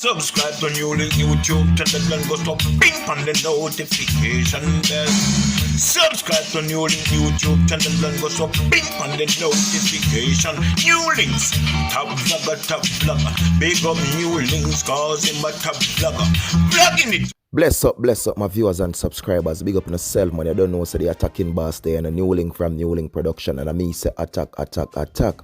Subscribe to NEWLINK YouTube channel and go stop ping on the notification bell. Subscribe to NEWLINK YouTube channel and go stop ping on the notification. NEWLINKs, top vlogger. Big up NEWLINKs cause him a top vlogger. Vlogging it. Bless up my viewers and subscribers. Big up in yourself, man. I don't know, so the attacking boss there and a NEWLINK from NEWLINK production, and I me say attack.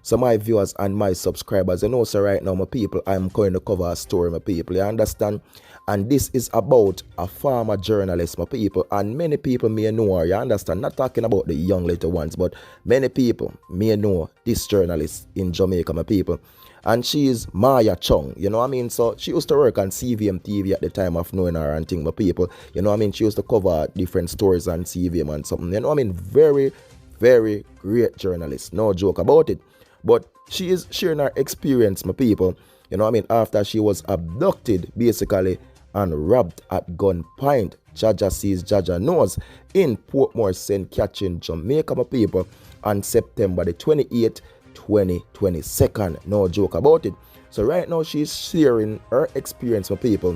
So my viewers and my subscribers, you know, so right now, my people, I'm going to cover a story, my people, you understand? And this is about a former journalist, my people, and many people may know her, you understand? Not talking about the young little ones, but many people may know this journalist in Jamaica, my people. And she is Maya Chung, you know what I mean? So she used to work on CVM TV at the time of knowing her and thing, my people. You know what I mean? She used to cover different stories on CVM and something, you know what I mean? Very, very great journalist, no joke about it. But she is sharing her experience, my people, you know what I mean, after she was abducted, basically, and robbed at gunpoint. Jaja sees, Jaja knows, in Portmore, St. Catherine, Jamaica, my people, on September the 28th, 2022. No joke about it. So right now, she's sharing her experience, my people.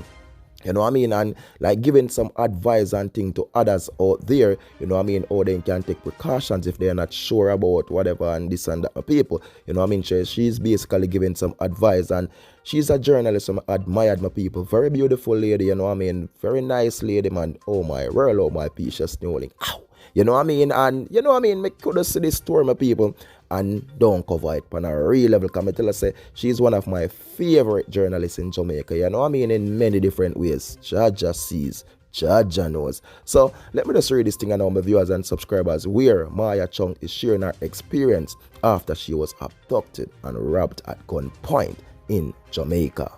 You know what I mean? And like giving some advice and thing to others out there, you know what I mean? Or they can take precautions if they're not sure about whatever and this and that. People, you know what I mean? She's basically giving some advice, and she's a journalist. I admired my people. Very beautiful lady, you know what I mean? Very nice lady, man. Oh my world, oh my precious NEWLINK. Ow! You know what I mean? And you know what I mean? I could see this story, my people, and don't cover it on a real level. Come tell us, say she's one of my favorite journalists in Jamaica. You know what I mean? In many different ways. Jaja sees, Jaja knows. So let me just read this thing and all my viewers and subscribers, where Maya Chung is sharing her experience after she was abducted and robbed at gunpoint in Jamaica.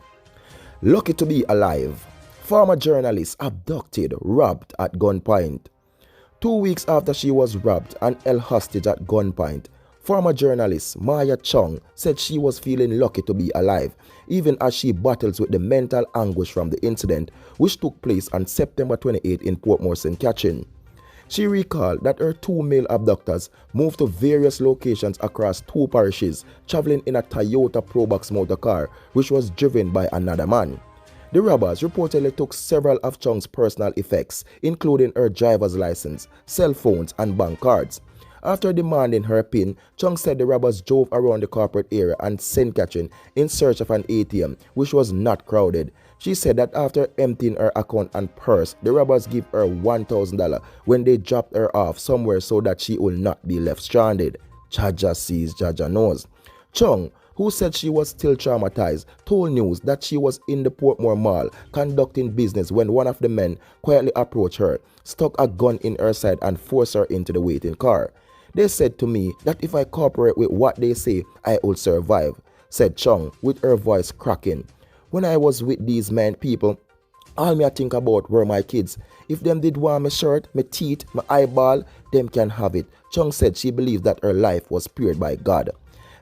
Lucky to be alive. Former journalist abducted, robbed at gunpoint. 2 weeks after she was robbed and held hostage at gunpoint, former journalist Maya Chung said she was feeling lucky to be alive, even as she battles with the mental anguish from the incident, which took place on September 28 in Portmore, St. Catherine. She recalled that her two male abductors moved to various locations across two parishes, traveling in a Toyota Probox motor car, which was driven by another man. The robbers reportedly took several of Chung's personal effects, including her driver's license, cell phones, and bank cards. After demanding her PIN, Chung said the robbers drove around the corporate area and St. Catherine in search of an ATM, which was not crowded. She said that after emptying her account and purse, the robbers gave her $1,000 when they dropped her off somewhere so that she will not be left stranded. Jaja sees, Jaja knows. Chung, who said she was still traumatized, told news that she was in the Portmore Mall conducting business when one of the men quietly approached her, stuck a gun in her side, and forced her into the waiting car. They said to me that if I cooperate with what they say, I will survive, said Chung, with her voice cracking. When I was with these men, people, all me I think about were my kids. If them did want my shirt, my teeth, my eyeball, them can have it. Chung said she believed that her life was spared by God.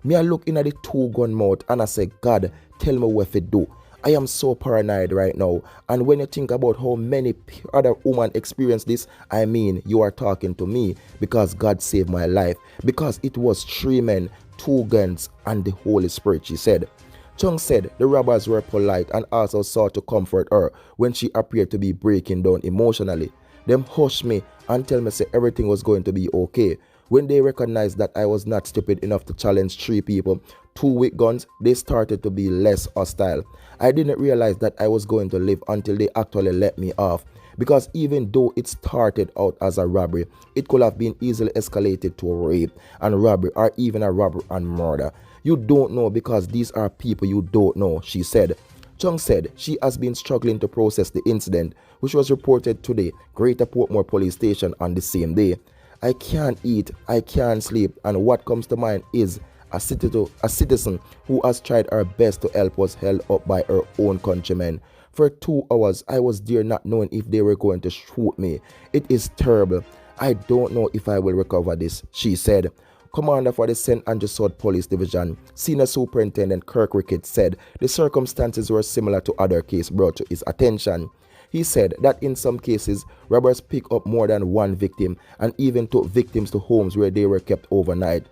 Me I look in at the two-gun mouth and I say, God, tell me what to do. I am so paranoid right now. And when you think about how many other women experience this, I mean, you are talking to me, because God saved my life. Because it was 3 men, 2 guns, and the Holy Spirit, she said. Chung said the robbers were polite and also sought to comfort her when she appeared to be breaking down emotionally. Them hushed me and tell me say everything was going to be okay. When they recognized that I was not stupid enough to challenge 3 people, 2 with guns, they started to be less hostile. I didn't realize that I was going to live until they actually let me off. Because even though it started out as a robbery, it could have been easily escalated to a rape and robbery, or even a robbery and murder. You don't know because these are people you don't know, she said. Chung said she has been struggling to process the incident, which was reported to the Greater Portmore Police Station on the same day. I can't eat, I can't sleep, and what comes to mind is a citizen who has tried her best to help was held up by her own countrymen. For 2 hours, I was there not knowing if they were going to shoot me. It is terrible. I don't know if I will recover this, she said. Commander for the St. Andrew South Police Division, Senior Superintendent Kirk Ricketts, said the circumstances were similar to other cases brought to his attention. He said that in some cases, robbers pick up more than one victim and even took victims to homes where they were kept overnight.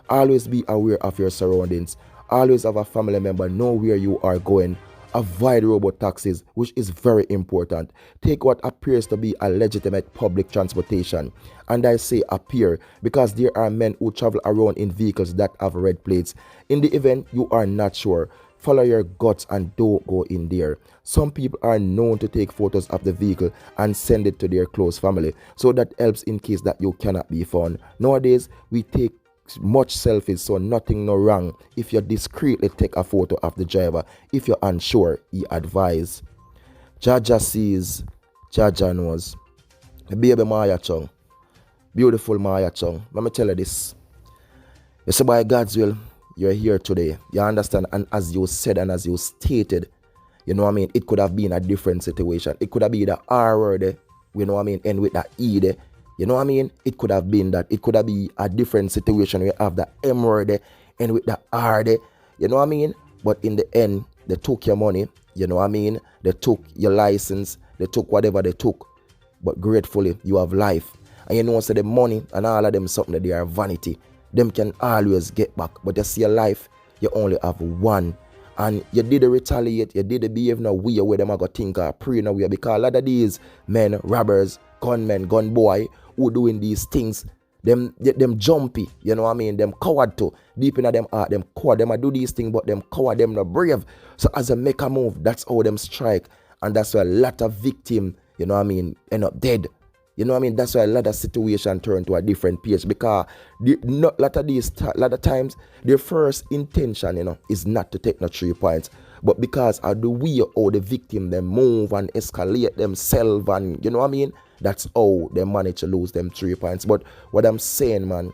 Always be aware of your surroundings. Always have a family member know where you are going. Avoid robot taxis, which is very important. Take what appears to be a legitimate public transportation. And I say appear because there are men who travel around in vehicles that have red plates. In the event you are not sure, follow your guts and don't go in there. Some people are known to take photos of the vehicle and send it to their close family, so that helps in case that you cannot be found. Nowadays, we take much selfies, so nothing no wrong if you discreetly take a photo of the driver. If you're unsure, he advise. Jaja sees, Jaja knows. Baby Maya Chung, beautiful Maya Chung. Let me tell you this. You see, by God's will, you're here today. You understand? And as you said and as you stated, you know what I mean, it could have been a different situation. It could have been the R word, you know what I mean, and with that E there. You know what I mean? It could have been that. It could have been a different situation where you have the M word and with the R there. You know what I mean? But in the end, they took your money. You know what I mean? They took your license. They took whatever they took. But gratefully, you have life. And you know, so the money and all of them something that they are vanity. Them can always get back. But you see your life, you only have one. And you did retaliate, you did behave in a way where them are going to think or pray in a way. Because a lot of these men, robbers, gunmen, gun boy, who doing these things, them jumpy, you know what I mean? Them coward too. Deep in them heart, them coward. Them a do these things, but them coward, them not brave. So as they make a move, that's how them strike. And that's why a lot of victims, you know what I mean, end up dead. You know what I mean? That's why a lot of situation turn to a different page, because a lot of times their first intention, you know, is not to take no 3 points, but because of the way how the victim they move and escalate themselves, and you know what I mean? That's how they manage to lose them 3 points. But what I'm saying, man,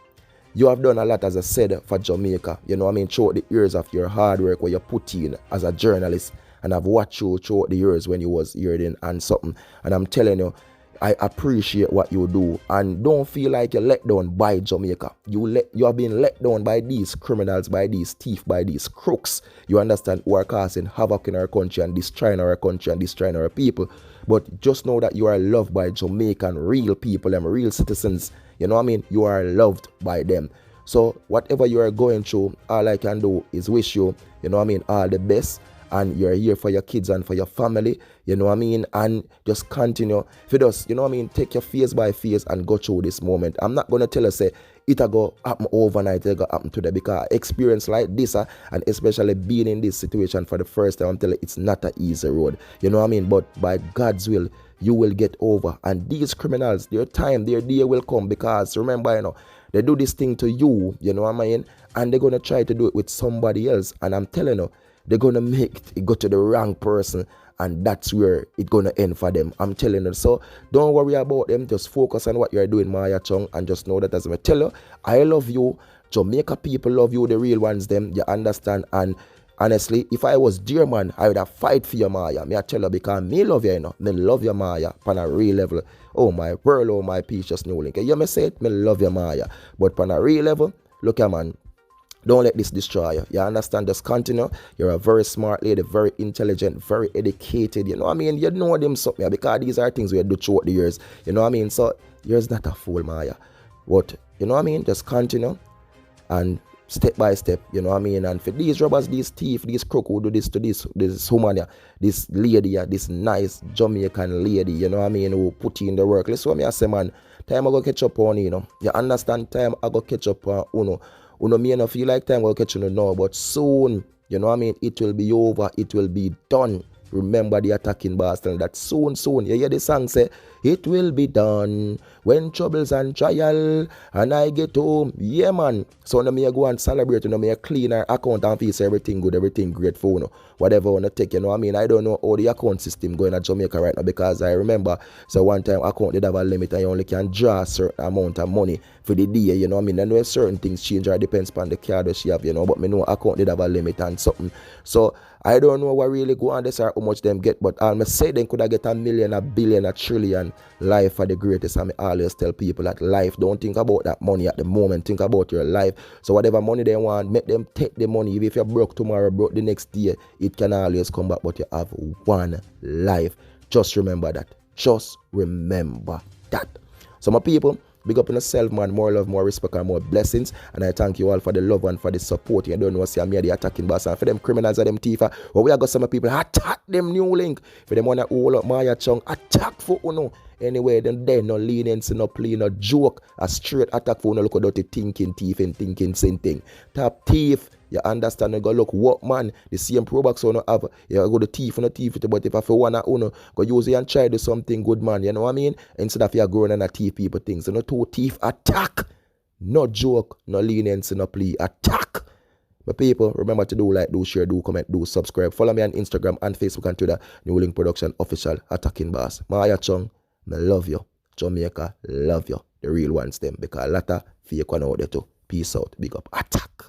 you have done a lot, as I said, for Jamaica. You know what I mean? Throughout the years of your hard work where you put in as a journalist, and I've watched you throughout the years when you was here in and something, and I'm telling you, I appreciate what you do, and don't feel like you're let down by Jamaica. You have been let down by these criminals, by these thieves, by these crooks. You understand, who are causing havoc in our country and destroying our country and destroying our people. But just know that you are loved by Jamaican real people, them real citizens. You know what I mean? You are loved by them. So whatever you are going through, all I can do is wish you, you know what I mean, all the best. And you're here for your kids and for your family, you know what I mean? And just continue. If you just, you know what I mean, take your phase by phase and go through this moment. I'm not going to tell you, say, it'll go happen overnight, it'll go happen today, because experience like this, and especially being in this situation for the first time, I'm telling you, it's not an easy road. You know what I mean? But by God's will, you will get over. And these criminals, their time, their day will come, because remember, you know, they do this thing to you, you know what I mean? And they're going to try to do it with somebody else. And I'm telling you, they're going to make it go to the wrong person, and that's where it's going to end for them. I'm telling you. So don't worry about them. Just focus on what you're doing, Maya Chung, and just know that, as I tell you, I love you. Jamaica people love you, the real ones, them. You understand? And honestly, if I was dear man, I would have fight for you, Maya. Me I tell you, because me love you, you know. Me love you, Maya, on a real level. Oh, my pearl, oh, my peach, just NEWLINK. You me say it? Me love you, Maya. But on a real level, look at man. Don't let this destroy you. You understand? Just continue. You're a very smart lady, very intelligent, very educated. You know what I mean? You know them something, because these are things we do throughout the years. You know what I mean? So you're not a fool, Maya. But you know what I mean? Just continue and step by step. You know what I mean? And for these robbers, these thieves, these crooks who do this to this woman, this lady, this nice Jamaican lady, you know what I mean, who put in the work. Listen what me I say, man. Time I go catch up on you know. You understand? Time I go catch up on Uno. Uno may not feel like time will catch you now, but soon, you know what I mean, it will be over, it will be done. Remember the attacking bastard, that soon, you hear the song say, it will be done when troubles and trial and I get home. Yeah, man. So now me go and celebrate, you know, me clean our account and feel everything good, everything great for you know, whatever I want to take, you know what I mean. I don't know how the account system going at Jamaica right now, because I remember, so one time account did have a limit and you only can draw a certain amount of money for the day, you know what I mean. I know if certain things change or depends on the card that she have, you know, but me know account did have a limit and something. So I don't know what really go on this or how much them get, but I say they could have get a million, a billion, a trillion. Life are the greatest. And I always tell people that life, don't think about that money at the moment, think about your life. So whatever money they want, make them take the money. If you're broke tomorrow, broke the next day, it can always come back, but you have one life. Just remember that. Just remember that. So my people, Big up on yourself, man. More love, more respect, and more blessings. And I thank you all for the love and for the support. You don't know, see, I'm here the attacking boss. And for them criminals and them thief, well, we have got some people attack them NEWLINK. For them want to hold up Maya Chung, attack for uno. Anyway, then there no leniency, no play, no joke. A straight attack for uno. Look at dirty thinking thief and thinking same thing. Top thief. You understand? You go look what man, the same pro box on have. You go the thief and the thief, but if I feel one uno, go use it and try do something good, man. You know what I mean? Instead of you growing and a thief people things. So no two thief attack. No joke, no leniency, no plea. Attack. But people, remember to do like, do share, do comment, do subscribe. Follow me on Instagram and Facebook and Twitter. NEWLINK Production Official Attacking Boss. Maya Chung, I love you. Jamaica, love you. The real ones them. Because a lot of fake one out there too. Peace out. Big up. Attack.